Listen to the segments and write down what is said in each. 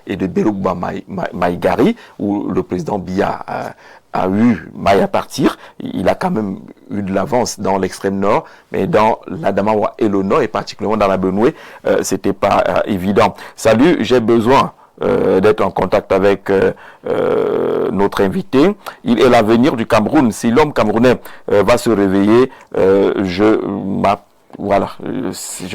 et de Belouba Maïgari, où le président Biya a eu maille à partir. Il a quand même eu de l'avance dans l'extrême nord, mais dans l'Adamawa et le nord, et particulièrement dans la Benoué, c'était pas évident. Salut, j'ai besoin d'être en contact avec notre invité. Il est l'avenir du Cameroun. Si l'homme camerounais va se réveiller, je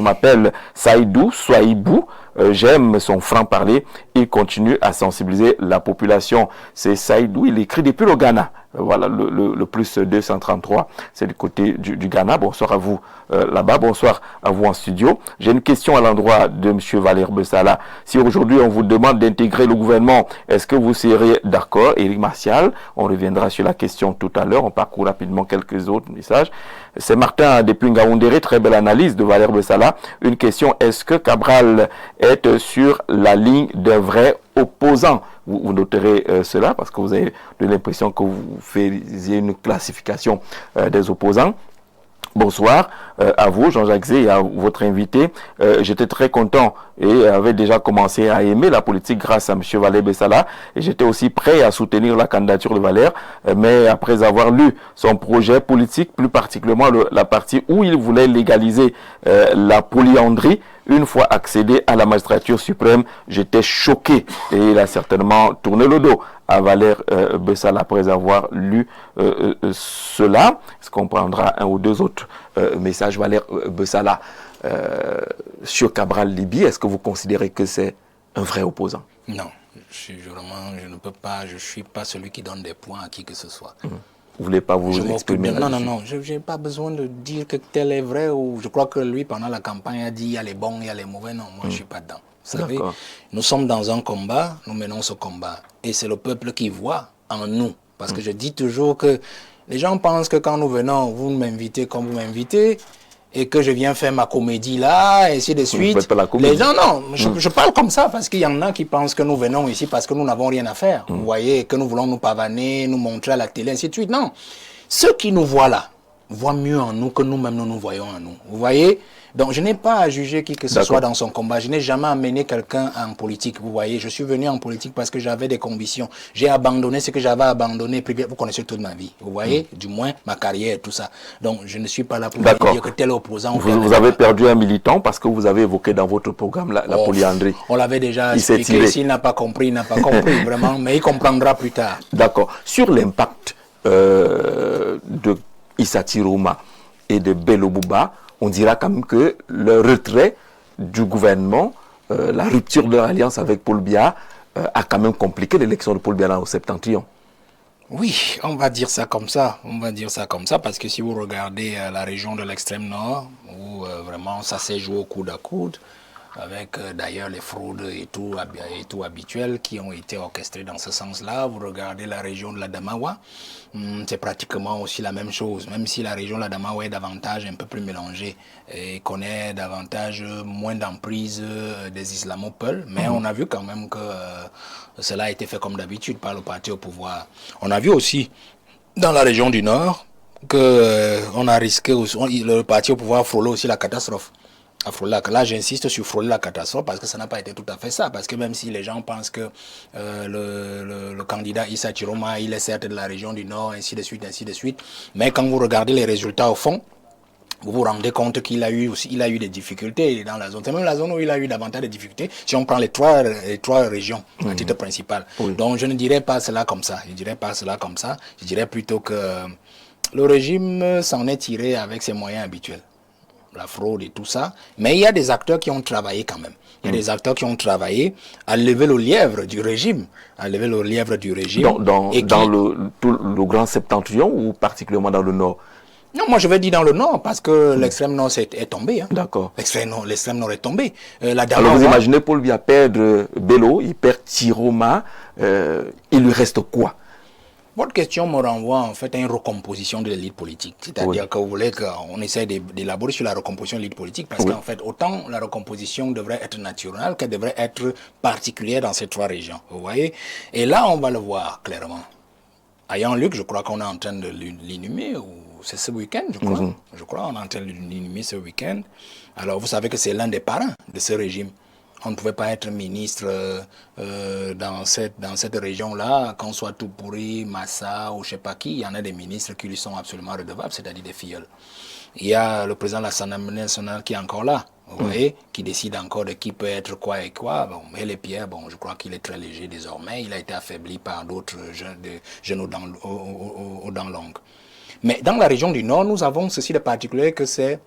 m'appelle Saïdou Souaïbou. J'aime son franc-parler. Il continue à sensibiliser la population. C'est Saïdou, il écrit depuis le Ghana. Voilà, le plus 233, c'est du côté du Ghana. Bonsoir à vous là-bas, bonsoir à vous en studio. J'ai une question à l'endroit de M. Valère Bessala. Si aujourd'hui on vous demande d'intégrer le gouvernement, est-ce que vous seriez d'accord? Éric Martial, on reviendra sur la question tout à l'heure. On parcourt rapidement quelques autres messages. C'est Martin depuis Ngaoundéré, très belle analyse de Valère Bessala. Une question, est-ce que Cabral est sur la ligne d'un vrai opposant? Vous noterez cela parce que vous avez l'impression que vous faisiez une classification des opposants. Bonsoir à vous, Jean-Jacques Zé, et à votre invité. J'étais très content et avait déjà commencé à aimer la politique grâce à M. Valère Bessala. Et j'étais aussi prêt à soutenir la candidature de Valère. Mais après avoir lu son projet politique, plus particulièrement la partie où il voulait légaliser la polyandrie, une fois accédé à la magistrature suprême, j'étais choqué. Et il a certainement tourné le dos à Valère Bessala après avoir lu cela. Est-ce qu'on prendra un ou deux autres messages? Valère Bessala sur Cabral Libye, est-ce que vous considérez que c'est un vrai opposant? Non, je ne peux pas, je ne suis pas celui qui donne des points à qui que ce soit. Vous ne voulez pas vous exprimer là-dessus? Non, je n'ai pas besoin de dire que tel est vrai. Ou je crois que lui, pendant la campagne, a dit il y a les bons, il y a les mauvais. Non, moi, je ne suis pas dedans. Vous savez, nous sommes dans un combat, nous menons ce combat. Et c'est le peuple qui voit en nous. Parce que je dis toujours que les gens pensent que quand nous venons, vous m'invitez comme vous m'invitez, et que je viens faire ma comédie là, et ainsi de suite. Les gens, non, je parle comme ça parce qu'il y en a qui pensent que nous venons ici parce que nous n'avons rien à faire. Vous voyez, que nous voulons nous pavaner, nous montrer à la télé, ainsi de suite. Non, ceux qui nous voient là, voient mieux en nous que nous-mêmes nous voyons en nous. Vous voyez? Donc, je n'ai pas à juger qui que ce soit dans son combat. Je n'ai jamais amené quelqu'un en politique. Vous voyez, je suis venu en politique parce que j'avais des convictions. J'ai abandonné ce que j'avais abandonné. Vous connaissez toute ma vie. Vous voyez, du moins ma carrière, tout ça. Donc, je ne suis pas là pour dire que tel opposant. Vous avez perdu un militant parce que vous avez évoqué dans votre programme la polyandrie. On l'avait déjà expliqué. S'il n'a pas compris, il n'a pas compris vraiment. Mais il comprendra plus tard. D'accord. Sur l'impact de Issa Tiroma et de Bello Bouba, on dira quand même que le retrait du gouvernement, la rupture de l'alliance avec Paul Biya a quand même compliqué l'élection de Paul Biya au septentrion. Oui, on va dire ça comme ça. On va dire ça comme ça parce que si vous regardez la région de l'extrême nord, où vraiment ça s'est joué au coude à coude, avec d'ailleurs les fraudes et tout habituelles qui ont été orchestrées dans ce sens-là. Vous regardez la région de l'Adamawa, c'est pratiquement aussi la même chose, même si la région de l'Adamawa est davantage un peu plus mélangée et connaît davantage moins d'emprise des islamopoles, mais on a vu quand même que cela a été fait comme d'habitude par le parti au pouvoir. On a vu aussi dans la région du Nord que on a risqué, le parti au pouvoir frôlait aussi la catastrophe. Là, j'insiste sur frôler la catastrophe parce que ça n'a pas été tout à fait ça. Parce que même si les gens pensent que le candidat Issa Tiroma, il est certes de la région du Nord, ainsi de suite, mais quand vous regardez les résultats au fond, vous vous rendez compte qu'il a eu des difficultés dans la zone. C'est même la zone où il a eu davantage de difficultés si on prend les trois régions à titre principal. Oui. Donc je ne dirais pas cela comme ça. Je dirais plutôt que le régime s'en est tiré avec ses moyens habituels. La fraude et tout ça, mais il y a des acteurs qui ont travaillé quand même. Il y a des acteurs qui ont travaillé à lever le lièvre du régime, Dans le grand septentrion ou particulièrement dans le nord? Non, moi je vais dire dans le nord parce que l'extrême nord est tombé. Hein. D'accord. L'extrême nord est tombé. Alors vous imaginez Paul Biya perdre Bello, il perd Tiroma, il lui reste quoi? Votre question me renvoie en fait à une recomposition de l'élite politique. C'est-à-dire que vous voulez qu'on essaie d'élaborer sur la recomposition de l'élite politique parce qu'en fait, autant la recomposition devrait être naturelle qu'elle devrait être particulière dans ces trois régions. Vous voyez? Et là, on va le voir clairement. À Yann-Luc, je crois qu'on est en train de l'inhumer, ou c'est ce week-end, je crois. Je crois qu'on est en train de l'inhumer ce week-end. Alors, vous savez que c'est l'un des parrains de ce régime. On ne pouvait pas être ministre dans cette région-là, qu'on soit Toupuri, Massa ou je ne sais pas qui. Il y en a des ministres qui lui sont absolument redevables, c'est-à-dire des filleuls. Il y a le président de l'Assemblée nationale qui est encore là, vous voyez, qui décide encore de qui peut être quoi et quoi. Bon, mais les pierres, bon, je crois qu'il est très léger désormais. Il a été affaibli par d'autres jeunes aux dents longues. Mais dans la région du Nord, nous avons ceci de particulier que c'est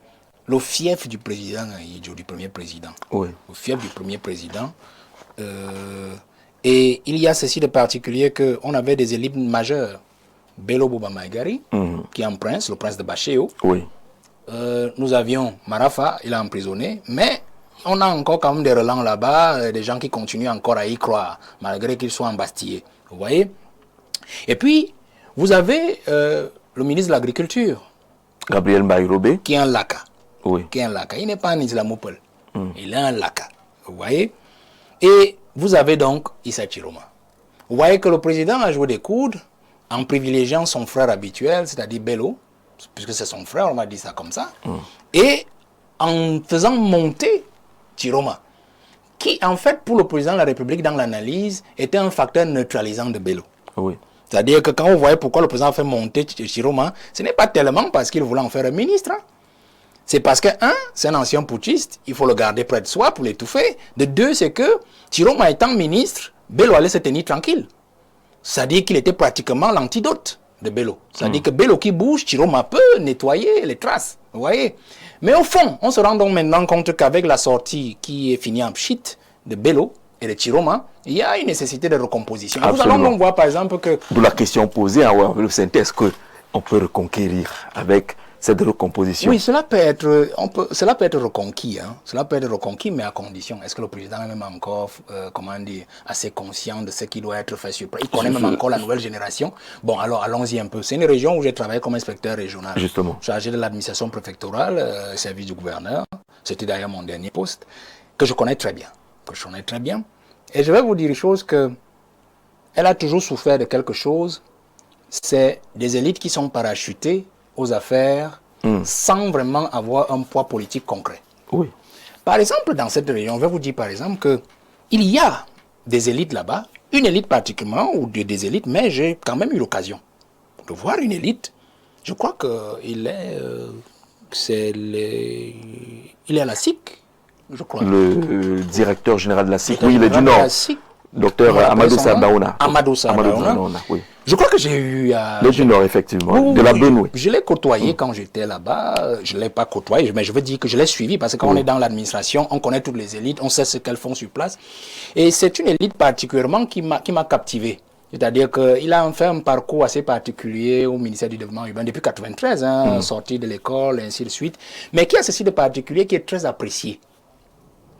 le fief du président, du premier président. Oui. Le fief du premier président. Et il y a ceci de particulier qu'on avait des élites majeures. Bello Bouba Maïgari, qui est un prince, le prince de Bachéo. Oui. Nous avions Marafa, il est emprisonné, mais on a encore quand même des relents là-bas, des gens qui continuent encore à y croire, malgré qu'ils soient embastillés. Vous voyez? Et puis, vous avez le ministre de l'Agriculture. Gabriel Bayrobé. Qui est un laka. Oui. Qui est un laka. Il n'est pas un islamopole. Il est un laka. Vous voyez? Et vous avez donc Issa Chiroma. Vous voyez que le président a joué des coudes en privilégiant son frère habituel, c'est-à-dire Bello, puisque c'est son frère, on m'a dit ça comme ça, et en faisant monter Chiroma, qui en fait pour le président de la République dans l'analyse était un facteur neutralisant de Bello. Oui. C'est-à-dire que quand vous voyez pourquoi le président a fait monter Chiroma, ce n'est pas tellement parce qu'il voulait en faire un ministre. C'est parce que, un, c'est un ancien putschiste, il faut le garder près de soi pour l'étouffer. De deux, c'est que Chiroma étant ministre, Bello allait se tenir tranquille. C'est-à-dire qu'il était pratiquement l'antidote de Bello. C'est-à-dire que Bello qui bouge, Chiroma peut nettoyer les traces. Vous voyez? Mais au fond, on se rend donc maintenant compte qu'avec la sortie qui est finie en pchit de Bello et de Chiroma, il y a une nécessité de recomposition. Nous allons donc voir par exemple que... D'où la question posée à le synthèse, est-ce qu'on peut reconquérir avec cette recomposition? Oui, cela peut être reconquis. Hein. Cela peut être reconquis, mais à condition. Est-ce que le président est même encore, assez conscient de ce qui doit être fait sur place? Il connaît même encore la nouvelle génération. Bon, alors allons-y un peu. C'est une région où j'ai travaillé comme inspecteur régional. Justement. Chargé de l'administration préfectorale, service du gouverneur. C'était d'ailleurs mon dernier poste, que je connais très bien. Et je vais vous dire une chose que elle a toujours souffert de quelque chose. C'est des élites qui sont parachutées aux affaires sans vraiment avoir un poids politique concret. Oui. Par exemple, dans cette région, on va vous dire par exemple qu'il y a des élites là-bas, une élite particulièrement, ou des élites, mais j'ai quand même eu l'occasion de voir une élite. Je crois qu'il est, il est à la SIC, je crois. Le directeur général de la SIC, oui, il est du Nord. Docteur Amadou Sardaouna. Amadou Sardaouna, oui. Je crois que j'ai eu... le du Nord, effectivement, de la Benoué. Je l'ai côtoyé quand j'étais là-bas. Je ne l'ai pas côtoyé, mais je veux dire que je l'ai suivi parce que quand on est dans l'administration, on connaît toutes les élites, on sait ce qu'elles font sur place. Et c'est une élite particulièrement qui m'a captivé. C'est-à-dire qu'il a fait un parcours assez particulier au ministère du Développement urbain depuis 1993, sorti de l'école, et ainsi de suite. Mais qui a ceci de particulier qui est très apprécié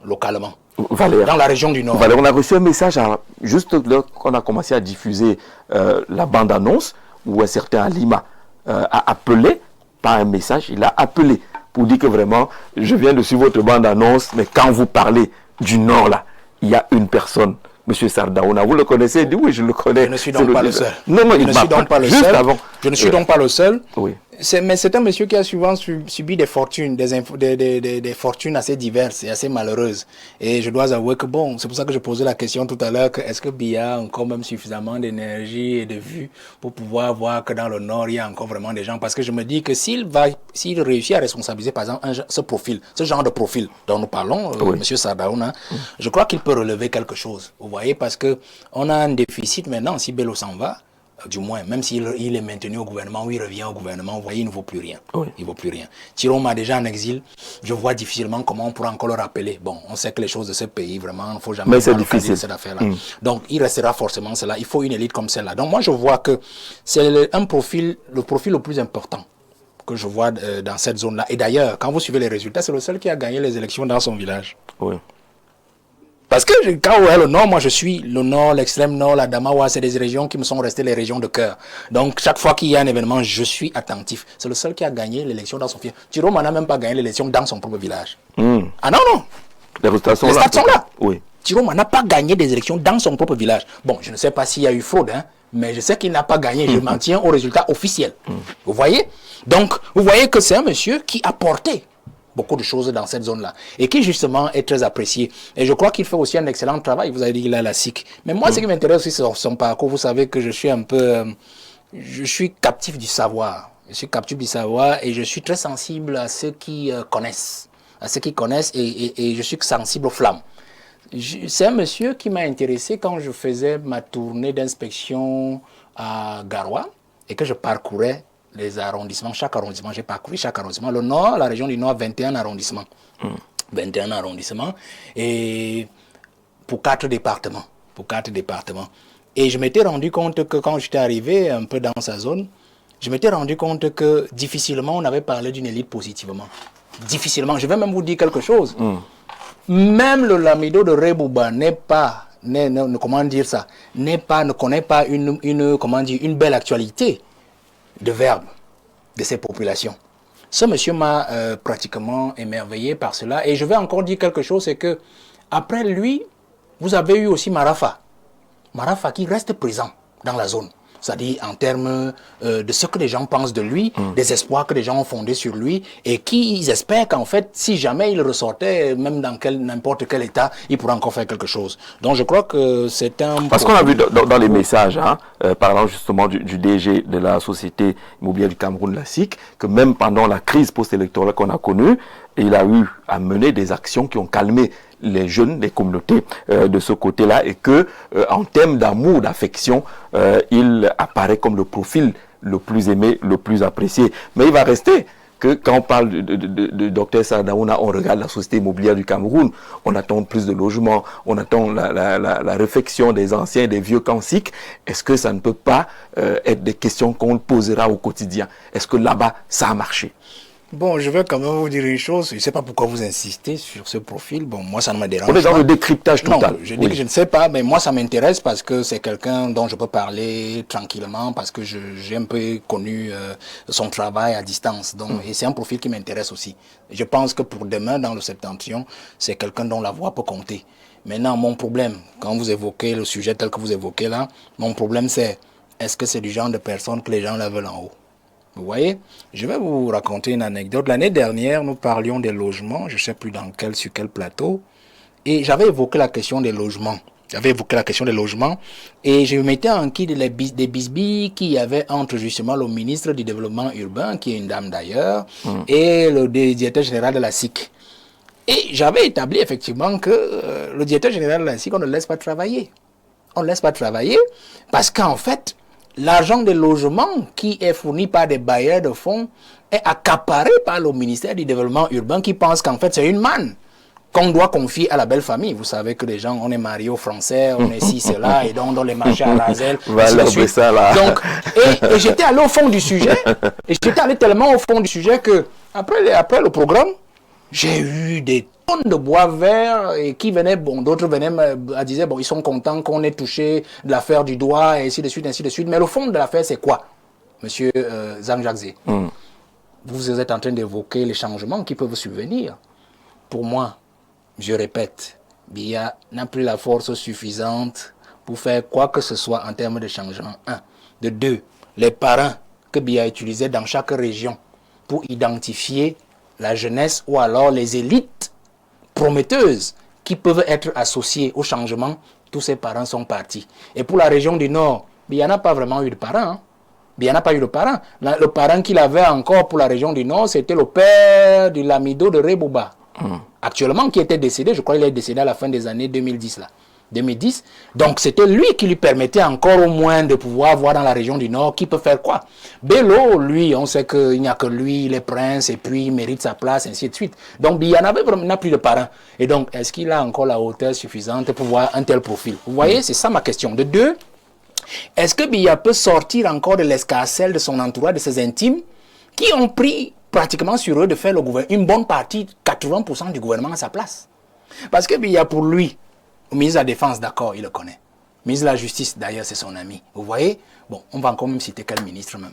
localement. Valère, dans la région du Nord. Valère, on a reçu un message juste lorsqu'on a commencé à diffuser la bande-annonce où un certain Alima a appelé, pas un message, il a appelé pour dire que vraiment, je viens de suivre votre bande-annonce, mais quand vous parlez du Nord, là, il y a une personne, M. Sardaouna, vous le connaissez? Il dit oui, je le connais. Je ne suis donc pas le seul. Non, il m'a pas juste avant. Je ne suis donc pas le seul. Oui. Mais c'est un monsieur qui a souvent subi des fortunes, des fortunes assez diverses et assez malheureuses. Et je dois avouer que bon, c'est pour ça que je posais la question tout à l'heure, que est-ce que Biya a encore même suffisamment d'énergie et de vue pour pouvoir voir que dans le Nord, il y a encore vraiment des gens. Parce que je me dis que s'il réussit à responsabiliser, par exemple, ce genre de profil dont nous parlons, monsieur Sardaouna, je crois qu'il peut relever quelque chose. Vous voyez, parce que on a un déficit maintenant, si Bello s'en va, du moins, même s'il est maintenu au gouvernement ou il revient au gouvernement, vous voyez, il ne vaut plus rien. Oui. Il ne vaut plus rien. Chiroma déjà en exil, je vois difficilement comment on pourra encore le rappeler. Bon, on sait que les choses de ce pays, vraiment, il ne faut jamais difficile cette affaire-là. Donc, il restera forcément cela. Il faut une élite comme celle-là. Donc, moi, je vois que c'est le profil le plus important que je vois dans cette zone-là. Et d'ailleurs, quand vous suivez les résultats, c'est le seul qui a gagné les élections dans son village. Oui. Parce que quand on est le Nord, moi je suis le Nord, l'extrême Nord, la Damawa, c'est des régions qui me sont restées les régions de cœur. Donc chaque fois qu'il y a un événement, je suis attentif. C'est le seul qui a gagné l'élection dans son fief. Chiroma n'a même pas gagné l'élection dans son propre village. Ah non, non. Les résultats sont là. Oui. Chiroma n'a pas gagné des élections dans son propre village. Bon, je ne sais pas s'il y a eu fraude, mais je sais qu'il n'a pas gagné. Je m'en tiens aux résultats officiels. Vous voyez? Donc, vous voyez que c'est un monsieur qui a porté beaucoup de choses dans cette zone-là. Et qui, justement, est très apprécié. Et je crois qu'il fait aussi un excellent travail. Vous avez dit qu'il a la SIC. Mais moi, ce qui m'intéresse aussi, c'est son parcours. Vous savez que je suis un peu... je suis captif du savoir. Je suis captif du savoir et je suis très sensible à ceux qui connaissent. À ceux qui connaissent et je suis sensible aux flammes. C'est un monsieur qui m'a intéressé quand je faisais ma tournée d'inspection à Garoua et que je parcourais les arrondissements. Chaque arrondissement, j'ai parcouru chaque arrondissement. Le Nord, la région du Nord, 21 arrondissements. 21 arrondissements. Et pour 4 départements. Pour 4 départements. Et je m'étais rendu compte que quand j'étais arrivé un peu dans sa zone, je m'étais rendu compte que difficilement on avait parlé d'une élite positivement. Difficilement. Je vais même vous dire quelque chose. Même le Lamido de Rebouba n'est pas, comment dire ça, ne connaît pas une belle actualité de verbe de ces populations. Ce monsieur m'a pratiquement émerveillé par cela. Et je vais encore dire quelque chose, c'est que après lui, vous avez eu aussi Marafa. Marafa qui reste présent dans la zone. C'est-à-dire en termes de ce que les gens pensent de lui, des espoirs que les gens ont fondés sur lui, et qui ils espèrent qu'en fait, si jamais il ressortait, même dans n'importe quel état, il pourrait encore faire quelque chose. Donc je crois que c'est un... Parce qu'on a vu dans les messages, parlant justement du DG de la Société immobilière du Cameroun, la SIC, que même pendant la crise post-électorale qu'on a connue, il a eu à mener des actions qui ont calmé les jeunes, les communautés de ce côté-là, et que en termes d'amour, d'affection, il apparaît comme le profil le plus aimé, le plus apprécié. Mais il va rester que quand on parle de Dr Sardaouna, on regarde la société immobilière du Cameroun, on attend plus de logements, on attend la réfection des anciens, des vieux canciques. Est-ce que ça ne peut pas être des questions qu'on posera au quotidien? Est-ce que là-bas, ça a marché? Bon, je vais quand même vous dire une chose. Je ne sais pas pourquoi vous insistez sur ce profil. Bon, moi, ça ne me dérange pas. On est dans le décryptage total. Non, je dis que je ne sais pas, mais moi, ça m'intéresse parce que c'est quelqu'un dont je peux parler tranquillement, parce que j'ai un peu connu son travail à distance. Donc, et c'est un profil qui m'intéresse aussi. Je pense que pour demain, dans le Septentrion, c'est quelqu'un dont la voix peut compter. Maintenant, mon problème, quand vous évoquez le sujet tel que vous évoquez là, mon problème c'est, est-ce que c'est du genre de personne que les gens la veulent en haut? Vous voyez, je vais vous raconter une anecdote. L'année dernière, nous parlions des logements, je ne sais plus sur quel plateau, et j'avais évoqué la question des logements. Et je mettais en qui des bisbilles qu'il y avait entre justement le ministre du Développement urbain, qui est une dame d'ailleurs, et le directeur général de la SIC. Et j'avais établi effectivement que le directeur général de la SIC, on ne le laisse pas travailler. On ne laisse pas travailler parce qu'en fait, l'argent des logements qui est fourni par des bailleurs de fonds est accaparé par le ministère du Développement urbain qui pense qu'en fait c'est une manne qu'on doit confier à la belle famille. Vous savez que les gens, on est mariés aux Français, on est ci, cela, et donc dans les marchés à Razel, ça là. Donc, et j'étais allé au fond du sujet, et j'étais allé tellement au fond du sujet que après le programme, j'ai eu des tonnes de bois verts et qui venaient, bon, d'autres venaient me disaient, bon, ils sont contents qu'on ait touché de l'affaire du doigt, et ainsi de suite, ainsi de suite. Mais le fond de l'affaire, c'est quoi, monsieur Zhang-Jacques? Vous êtes en train d'évoquer les changements qui peuvent survenir. Pour moi, je répète, Biya n'a plus la force suffisante pour faire quoi que ce soit en termes de changement. Un. De deux, les parrains que Biya utilisait dans chaque région pour identifier la jeunesse ou alors les élites prometteuses qui peuvent être associées au changement, tous ces parents sont partis. Et pour la région du Nord, il n'y en a pas vraiment eu de parents. Il n'y en a pas eu de parents. Le parent qu'il avait encore pour la région du Nord, c'était le père du Lamido de Rebouba. Actuellement, qui était décédé, je crois qu'il est décédé à la fin des années 2010 là. 2010. Donc c'était lui qui lui permettait encore au moins de pouvoir voir dans la région du Nord qui peut faire quoi. Bello, lui, on sait qu'il n'y a que lui, il est prince et puis il mérite sa place, ainsi de suite. Donc il y en avait vraiment, il n'a plus de parents. Et donc est-ce qu'il a encore la hauteur suffisante pour voir un tel profil? Vous voyez, c'est ça ma question. De deux, est-ce que Biya peut sortir encore de l'escarcelle de son entourage, de ses intimes, qui ont pris pratiquement sur eux de faire une bonne partie, 80% du gouvernement à sa place? Parce que Biya, pour lui, le ministre de la Défense, d'accord, il le connaît. Le ministre de la Justice, d'ailleurs, c'est son ami. Vous voyez? Bon, on va encore même citer quel ministre même.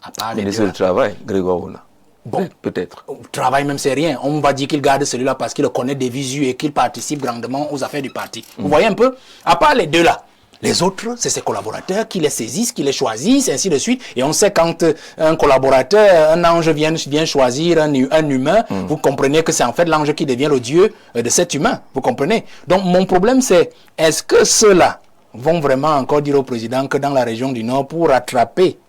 À part le ministre du Travail, Grégoire Ouna. Bon, peut-être. Travail même, c'est rien. On va dire qu'il garde celui-là parce qu'il connaît des visus et qu'il participe grandement aux affaires du parti. Vous voyez un peu? À part les deux là. Les autres, c'est ses collaborateurs qui les saisissent, qui les choisissent, ainsi de suite. Et on sait quand un collaborateur, un ange vient choisir un humain, vous comprenez que c'est en fait l'ange qui devient le Dieu de cet humain. Vous comprenez? Donc mon problème c'est, est-ce que ceux-là vont vraiment encore dire au président que dans la région du Nord, pour rattraper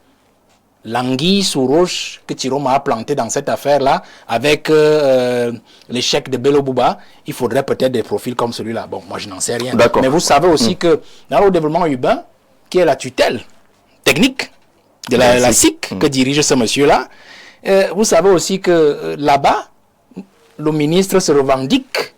l'anguille sous roche que Tiroma a planté dans cette affaire-là, avec l'échec de Bello Bouba, il faudrait peut-être des profils comme celui-là. Bon, moi je n'en sais rien. Mais vous savez aussi que dans le développement urbain, qui est la tutelle technique de la SIC que dirige ce monsieur-là, vous savez aussi que là-bas, le ministre se revendique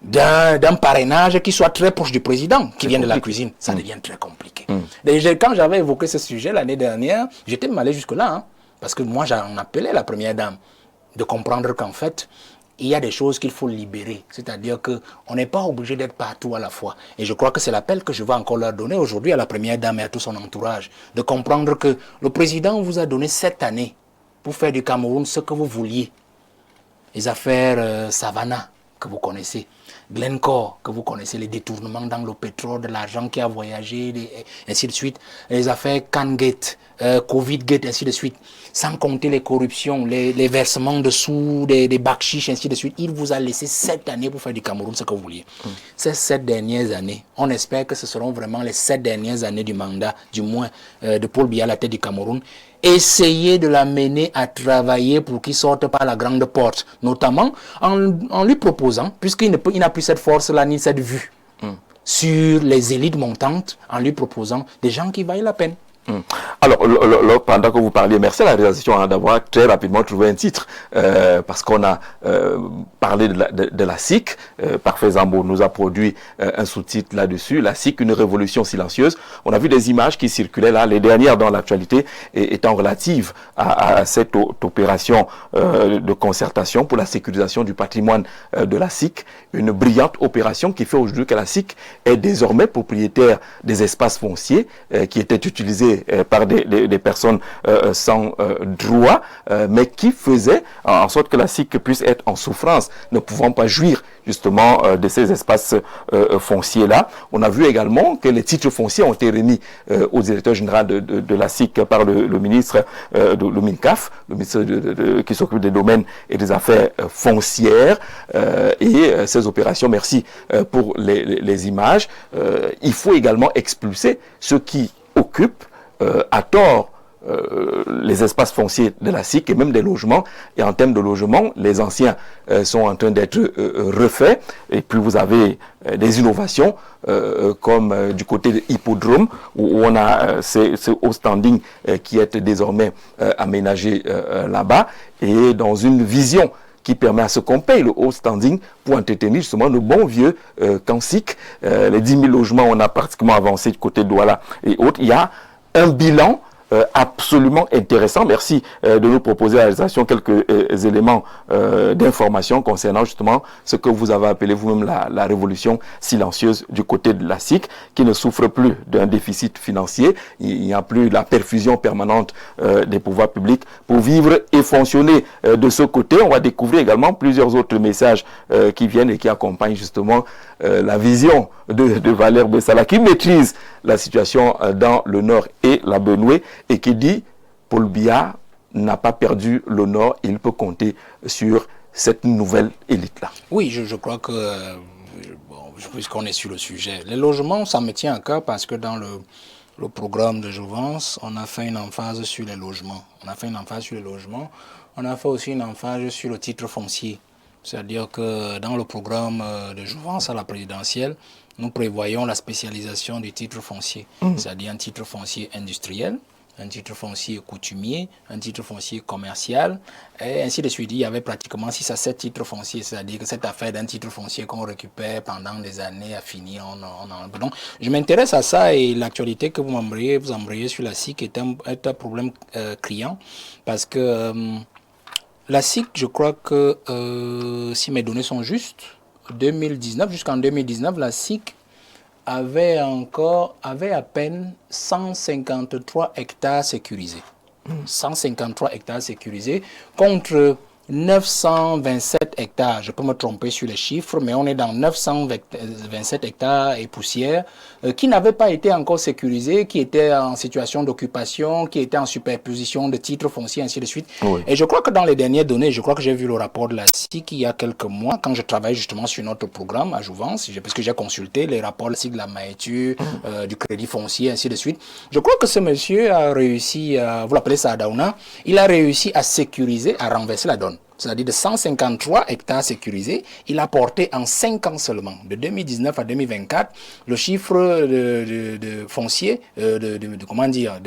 d'un parrainage qui soit très proche du président, qui vient de la cuisine. Ça devient très compliqué. Déjà, quand j'avais évoqué ce sujet l'année dernière, j'étais même allé jusque-là, hein, parce que moi, j'en appelais la première dame, de comprendre qu'en fait, il y a des choses qu'il faut libérer. C'est-à-dire qu'on n'est pas obligé d'être partout à la fois. Et je crois que c'est l'appel que je vais encore leur donner aujourd'hui à la première dame et à tout son entourage, de comprendre que le président vous a donné 7 années pour faire du Cameroun ce que vous vouliez. Les affaires Savannah, que vous connaissez, Glencore, que vous connaissez, les détournements dans le pétrole, de l'argent qui a voyagé, ainsi de suite, les affaires Kangate, Covid-Gate, ainsi de suite, sans compter les corruptions, les versements de sous, des bakchiches, ainsi de suite. Il vous a laissé 7 années pour faire du Cameroun ce que vous vouliez. Ces 7 dernières années, on espère que ce seront vraiment les 7 dernières années du mandat, du moins, de Paul Biya à la tête du Cameroun. Essayez de l'amener à travailler pour qu'il sorte par la grande porte, notamment en lui proposant, puisqu'il n'a plus cette force-là ni cette vue sur les élites montantes, en lui proposant des gens qui valent la peine. Alors, pendant que vous parliez, merci à la réalisation d'avoir très rapidement trouvé un titre, parce qu'on a parlé de la SIC. Parfait Zambo nous a produit un sous-titre là-dessus, la SIC, une révolution silencieuse. On a vu des images qui circulaient là, les dernières dans l'actualité, étant relatives à cette opération de concertation pour la sécurisation du patrimoine de la SIC, une brillante opération qui fait aujourd'hui que la SIC est désormais propriétaire des espaces fonciers qui étaient utilisés par des personnes sans droit, mais qui faisaient en sorte que la SIC puisse être en souffrance, ne pouvant pas jouir justement de ces espaces fonciers-là. On a vu également que les titres fonciers ont été remis au directeur général de la SIC par le ministre, le MINCAF, le ministre qui s'occupe des domaines et des affaires foncières, et ces opérations, merci pour les images. Il faut également expulser ceux qui occupent à tort les espaces fonciers de la SIC et même des logements. Et en termes de logements, les anciens sont en train d'être refaits. Et puis vous avez des innovations comme du côté de Hippodrome où on a ce haut standing qui est désormais aménagé là-bas, et dans une vision qui permet à ce qu'on paye le haut standing pour entretenir justement le bon vieux Kansik. Les 10 000 logements, on a pratiquement avancé du côté de Douala et autres. Il y a un bilan absolument intéressant. Merci de nous proposer à la réalisation quelques éléments d'information concernant justement ce que vous avez appelé vous-même la révolution silencieuse du côté de la SIC, qui ne souffre plus d'un déficit financier. Il n'y a plus la perfusion permanente des pouvoirs publics pour vivre et fonctionner de ce côté. On va découvrir également plusieurs autres messages qui viennent et qui accompagnent justement la vision de Valère Bessala, qui maîtrise la situation dans le Nord et la Benoué, et qui dit Paul Biya n'a pas perdu le Nord, il peut compter sur cette nouvelle élite-là. Oui, je crois que, puisqu'on est sur le sujet, les logements, ça me tient à cœur parce que dans le programme de Jouvence, on a fait une emphase sur les logements. On a fait aussi une emphase sur le titre foncier. C'est-à-dire que dans le programme de Jouvence à la présidentielle, nous prévoyons la spécialisation du titre foncier, c'est-à-dire un titre foncier industriel, un titre foncier coutumier, un titre foncier commercial, et ainsi de suite. Il y avait pratiquement 6 à 7 titres fonciers, c'est-à-dire que cette affaire d'un titre foncier qu'on récupère pendant des années a fini. Donc, je m'intéresse à ça, et l'actualité que vous embrayez sur la SIC est un problème criant, parce que la SIC, je crois que si mes données sont justes, jusqu'en 2019, la SIC avait à peine 153 hectares sécurisés. 153 hectares sécurisés contre 927 hectares, je peux me tromper sur les chiffres, mais on est dans 927 hectares et poussières qui n'avaient pas été encore sécurisés, qui étaient en situation d'occupation, qui étaient en superposition de titres fonciers, ainsi de suite. Oui. Et je crois que dans les dernières données, je crois que j'ai vu le rapport de la SIC il y a quelques mois, quand je travaillais justement sur notre programme à Jouvence, parce que j'ai consulté les rapports de la SIC, de la Maétu, du crédit foncier, ainsi de suite. Je crois que ce monsieur a réussi, vous l'appelez Sadaouna, il a réussi à sécuriser, à renverser la donne. C'est-à-dire de 153 hectares sécurisés, il a porté en 5 ans seulement, de 2019 à 2024, le chiffre de foncier, comment dire,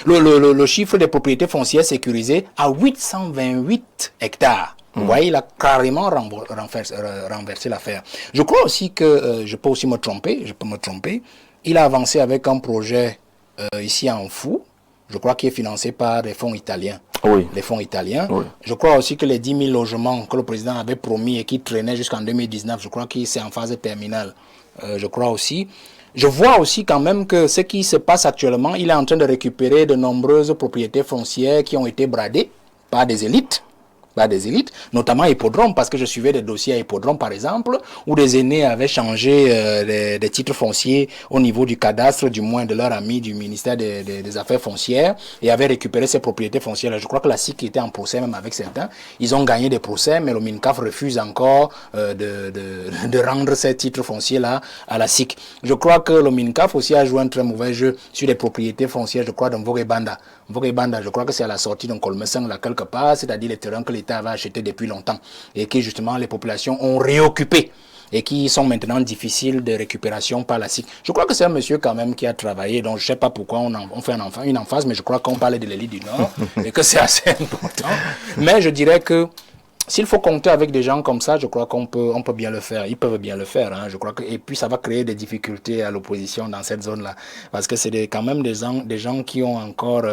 le chiffre des propriétés foncières sécurisées à 828 hectares. Vous voyez, il a carrément renversé l'affaire. Je crois aussi que, je peux aussi me tromper, il a avancé avec un projet ici en Fou, je crois qu'il est financé par des fonds italiens. Oui. Les fonds italiens. Oui. Je crois aussi que les 10 000 logements que le président avait promis et qui traînaient jusqu'en 2019, je crois que c'est en phase terminale. Je crois aussi. Je vois aussi quand même que ce qui se passe actuellement, il est en train de récupérer de nombreuses propriétés foncières qui ont été bradées par des élites. Notamment Hippodrome, parce que je suivais des dossiers à Hippodrome, par exemple, où des aînés avaient changé des titres fonciers au niveau du cadastre, du moins de leur ami du ministère des Affaires foncières, et avaient récupéré ces propriétés foncières. Je crois que la SIC était en procès même avec certains. Ils ont gagné des procès, mais le MINCAF refuse encore de rendre ces titres fonciers-là à la SIC. Je crois que le MINCAF aussi a joué un très mauvais jeu sur les propriétés foncières, je crois, dans Vogé-Banda. Je crois que c'est à la sortie d'un Colmesang, là, quelque part, c'est-à-dire les terrains que l'État avait achetés depuis longtemps et que, justement, les populations ont réoccupés et qui sont maintenant difficiles de récupération par la SIC. Je crois que c'est un monsieur, quand même, qui a travaillé, donc je ne sais pas pourquoi on fait une emphase, mais je crois qu'on parlait de l'élite du Nord et que c'est assez important. Mais je dirais que s'il faut compter avec des gens comme ça, je crois qu'on peut bien le faire. Ils peuvent bien le faire. Hein. Je crois que, et puis ça va créer des difficultés à l'opposition dans cette zone-là. Parce que c'est quand même des gens qui ont encore,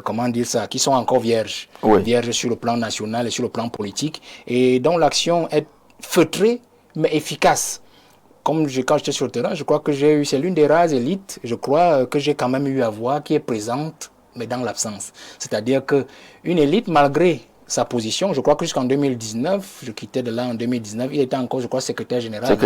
comment dire ça, qui sont encore vierges. Oui. Vierges sur le plan national et sur le plan politique. Et dont l'action est feutrée, mais efficace. Quand j'étais sur le terrain, je crois que c'est l'une des rares élites, je crois, que j'ai quand même eu à voir, qui est présente, mais dans l'absence. C'est-à-dire qu'une élite, malgré sa position, je crois que jusqu'en 2019, je quittais de là en 2019, il était encore, je crois, secrétaire général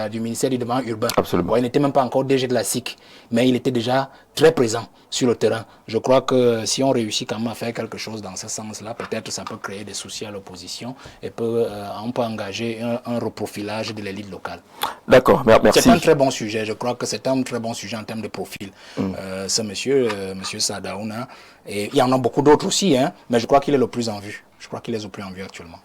du ministère du développement urbain. Absolument. Bon, il n'était même pas encore DG de la SIC, mais il était déjà très présent sur le terrain. Je crois que si on réussit quand même à faire quelque chose dans ce sens-là, peut-être ça peut créer des soucis à l'opposition et on peut engager un reprofilage de l'élite locale. D'accord, merci. C'est un très bon sujet, je crois que c'est un très bon sujet en termes de profil. Ce monsieur Sadaouna, et il y en a beaucoup d'autres aussi, hein, mais je crois qu'il est le plus en vue. Je crois qu'il est le plus en vue actuellement.